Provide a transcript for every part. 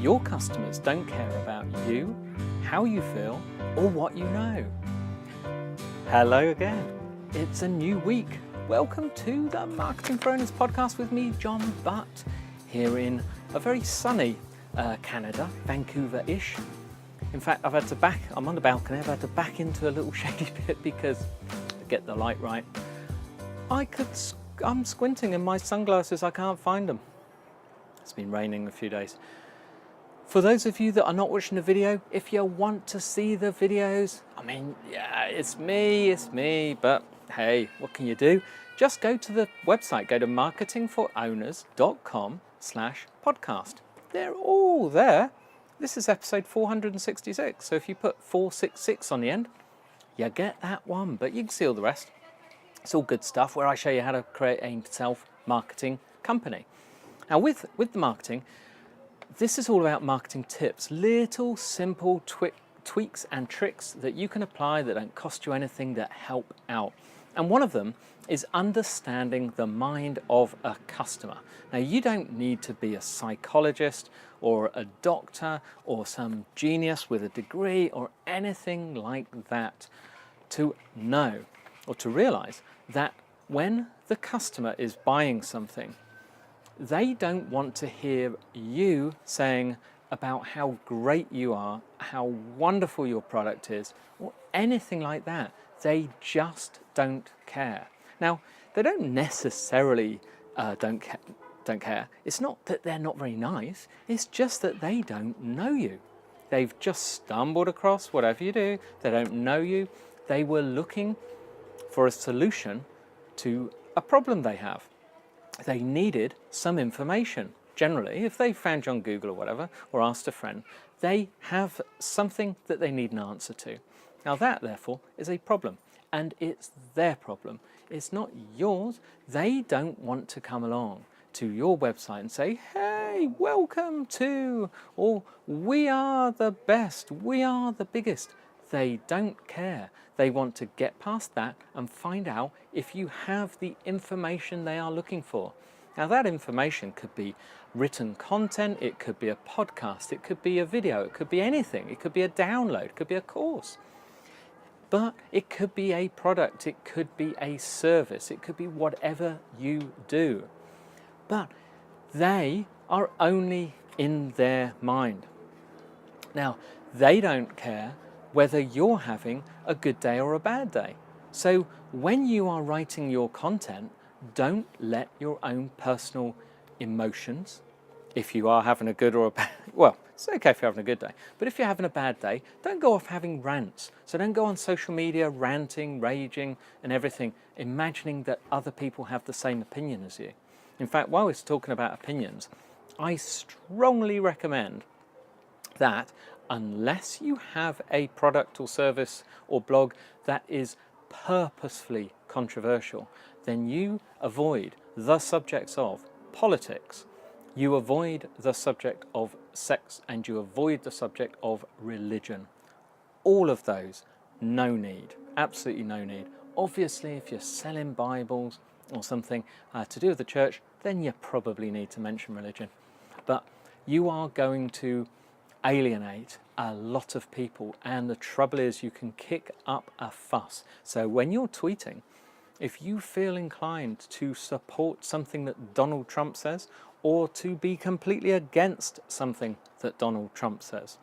Your customers don't care about you, how you feel, or what you know. Hello again. It's a new week. Welcome to the Marketing for Owners podcast with me, John Butt, here in a very sunny Canada, Vancouver-ish. In fact, I'm on the balcony, I've had to back into a little shady bit because to get the light right. I'm squinting in my sunglasses, I can't find them. It's been raining a few days. For those of you that are not watching the video, if you want to see the videos, it's me, but hey, what can you do? Just go to the website, go to marketingforowners.com/podcast. They're all there. This is episode 466, so if you put 466 on the end, you get that one, but you can see all the rest. It's all good stuff where I show you how to create a self-marketing company. Now with the marketing, this is all about marketing tips, little simple tweaks and tricks that you can apply that don't cost you anything, that help out. And one of them is understanding the mind of a customer. Now, you don't need to be a psychologist or a doctor or some genius with a degree or anything like that to know or to realize that when the customer is buying something, they don't want to hear you saying about how great you are, how wonderful your product is, or anything like that. They just don't care. Now, they don't necessarily don't care. It's not that they're not very nice. It's just that they don't know you. They've just stumbled across whatever you do. They don't know you. They were looking for a solution to a problem they have. They needed some information. Generally, if they found you on Google or whatever, or asked a friend, they have something that they need an answer to. Now that, therefore, is a problem, and it's their problem. It's not yours. They don't want to come along to your website and say, hey, welcome to, or we are the best, we are the biggest. They don't care. They want to get past that and find out if you have the information they are looking for. Now that information could be written content, it could be a podcast, it could be a video, it could be anything, it could be a download, it could be a course. But it could be a product, it could be a service, it could be whatever you do. But they are only in their mind. Now, they don't care whether you're having a good day or a bad day. So when you are writing your content, don't let your own personal emotions, if you are having a good or a bad, well, it's okay if you're having a good day, but if you're having a bad day, don't go off having rants. So don't go on social media ranting, raging and everything, imagining that other people have the same opinion as you. In fact, while we're talking about opinions, I strongly recommend that unless you have a product or service or blog that is purposefully controversial, then you avoid the subjects of politics, you avoid the subject of sex, and you avoid the subject of religion. All of those, no need, absolutely no need. Obviously, if you're selling Bibles or something to do with the church, then you probably need to mention religion. But you are going to alienate a lot of people, and the trouble is you can kick up a fuss. So when you're tweeting, if you feel inclined to support something that Donald Trump says, or to be completely against something that Donald Trump says,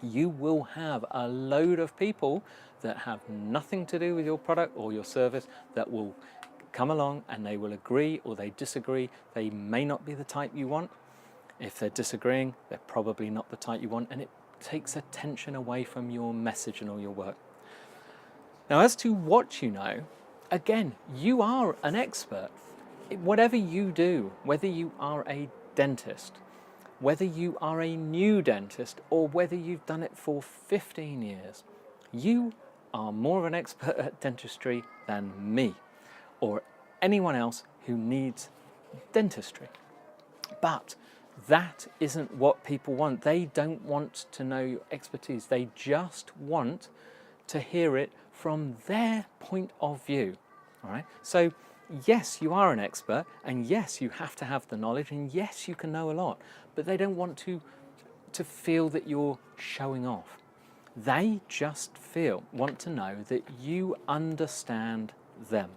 you will have a load of people that have nothing to do with your product or your service that will come along and they will agree or they disagree. They may not be the type you want. If they're disagreeing, they're probably not the type you want, and it takes attention away from your message and all your work. Now, as to what you know, again, you are an expert. Whatever you do, whether you are a dentist, whether you are a new dentist, or whether you've done it for 15 years, you are more of an expert at dentistry than me or anyone else who needs dentistry. But that isn't what people want. They don't want to know your expertise. They just want to hear it from their point of view. All right? So yes, you are an expert, and yes, you have to have the knowledge, and yes, you can know a lot, but they don't want to to feel that you're showing off. They just want to know that you understand them.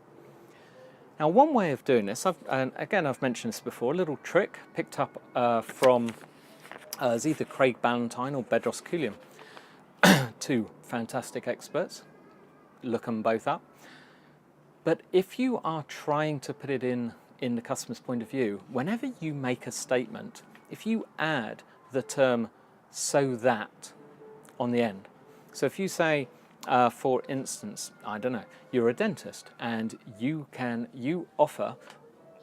Now, one way of doing this, I've mentioned this before, a little trick picked up from it's either Craig Ballantyne or Bedros Keuilian, two fantastic experts. Look them both up. But if you are trying to put it in the customer's point of view, whenever you make a statement, if you add the term "so that" on the end, so if you say, for instance, I don't know, you're a dentist and you offer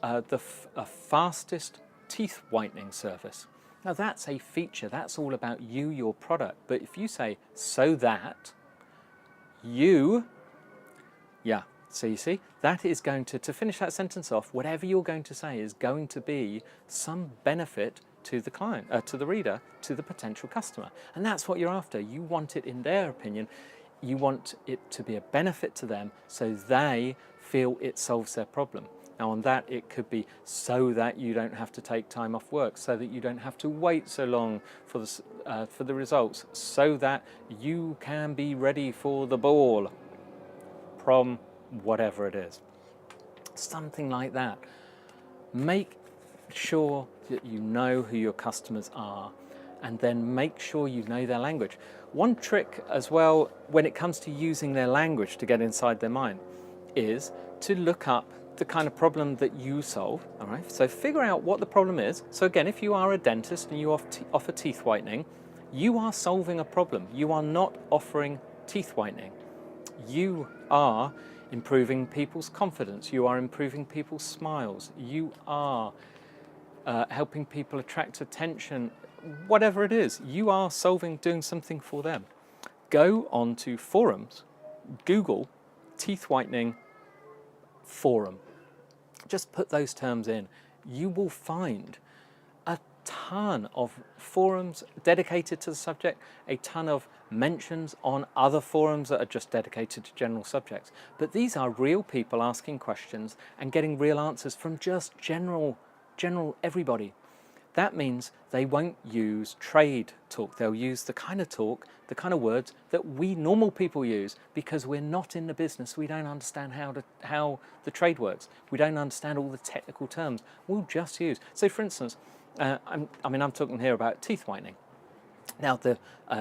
a fastest teeth whitening service. Now that's a feature, that's all about you, your product. But if you say, so that you, so you see, that is going to finish that sentence off, whatever you're going to say is going to be some benefit to the client, to the reader, to the potential customer. And that's what you're after. You want it, in their opinion, you want it to be a benefit to them so they feel it solves their problem. Now on that, it could be so that you don't have to take time off work, so that you don't have to wait so long for the results, so that you can be ready for the ball, prom, whatever it is. Something like that. Make sure that you know who your customers are, and then make sure you know their language. One trick as well when it comes to using their language to get inside their mind is to look up the kind of problem that you solve. All right, so figure out what the problem is. So again, if you are a dentist and you offer teeth whitening, you are solving a problem. You are not offering teeth whitening. You are improving people's confidence. You are improving people's smiles. You are helping people attract attention. Whatever it is, you are doing something for them. Go onto forums, Google teeth whitening forum. Just put those terms in. You will find a ton of forums dedicated to the subject, a ton of mentions on other forums that are just dedicated to general subjects. But these are real people asking questions and getting real answers from just general everybody. That means they won't use trade talk. They'll use the kind of talk, the kind of words that we normal people use, because we're not in the business. We don't understand how the trade works. We don't understand all the technical terms. We'll just use. So for instance, I'm talking here about teeth whitening. Now, the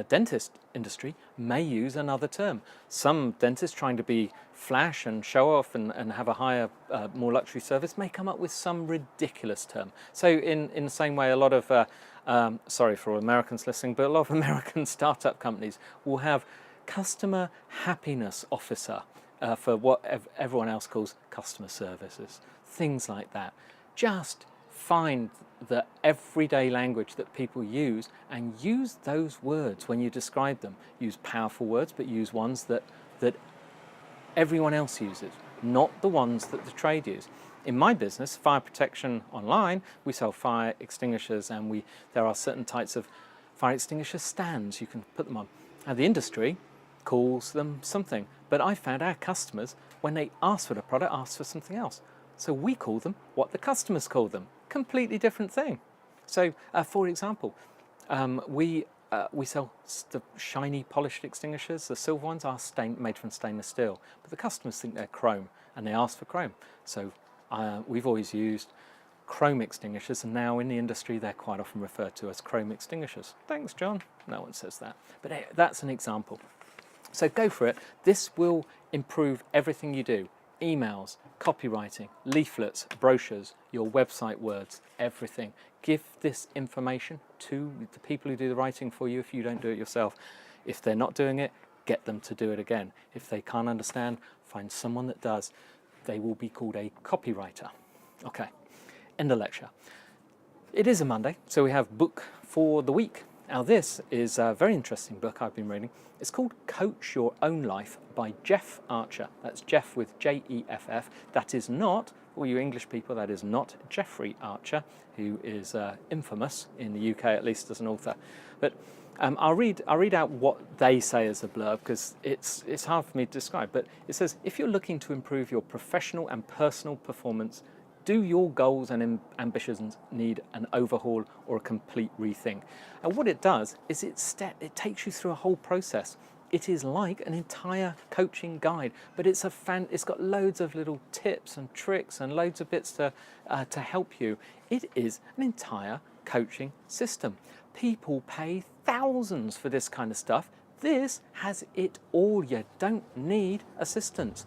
dentist industry may use another term. Some dentists trying to be flash and show off and have a higher, more luxury service may come up with some ridiculous term. So in the same way, a lot of, sorry for all Americans listening, but a lot of American startup companies will have customer happiness officer for what everyone else calls customer services, things like that. Just find the everyday language that people use and use those words when you describe them. Use powerful words, but use ones that everyone else uses, not the ones that the trade use. In my business, fire protection online, we sell fire extinguishers, and there are certain types of fire extinguisher stands you can put them on. Now, the industry calls them something, but I found our customers, when they ask for the product, ask for something else. So we call them what the customers call them. Completely different thing. So, for example, we sell the shiny polished extinguishers. The silver ones are made from stainless steel, but the customers think they're chrome, and they ask for chrome. So we've always used chrome extinguishers, and now in the industry they're quite often referred to as chrome extinguishers. Thanks, John. No one says that, but that's an example. So go for it. This will improve everything you do. Emails, copywriting, leaflets, brochures, your website words, everything. Give this information to the people who do the writing for you if you don't do it yourself. If they're not doing it, get them to do it again. If they can't understand, find someone that does. They will be called a copywriter. Okay, end of lecture. It is a Monday, so we have book for the week. Now this is a very interesting book I've been reading. It's called Coach Your Own Life by Jeff Archer. That's Jeff with Jeff. That is not, all you English people, that is not Jeffrey Archer, who is infamous in the UK, at least as an author. But I'll read out what they say as a blurb, because it's hard for me to describe. But it says, if you're looking to improve your professional and personal performance, Do your goals and ambitions need an overhaul or a complete rethink? And what it does is it takes you through a whole process. It is like an entire coaching guide, but it's got loads of little tips and tricks and loads of bits to help you. It is an entire coaching system. People pay thousands for this kind of stuff. This has it all. You don't need assistance.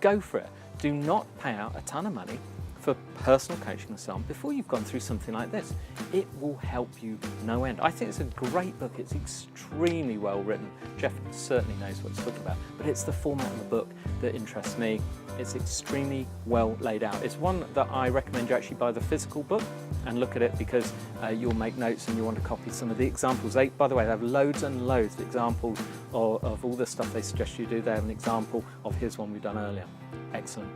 Go for it. Do not pay out a ton of money for personal coaching and so on before you've gone through something like this. It will help you no end. I think it's a great book. It's extremely well written. Jeff certainly knows what he's talking about, but it's the format of the book that interests me. It's extremely well laid out. It's one that I recommend you actually buy the physical book and look at it, because you'll make notes and you want to copy some of the examples. By the way, they have loads and loads of examples of all the stuff they suggest you do. They have an example of here's one we've done earlier. Excellent.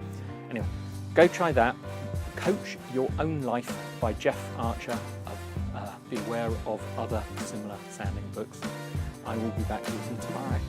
Anyway, go try that. Coach Your Own Life by Jeff Archer. Beware of other similar sounding books. I will be back with you tomorrow.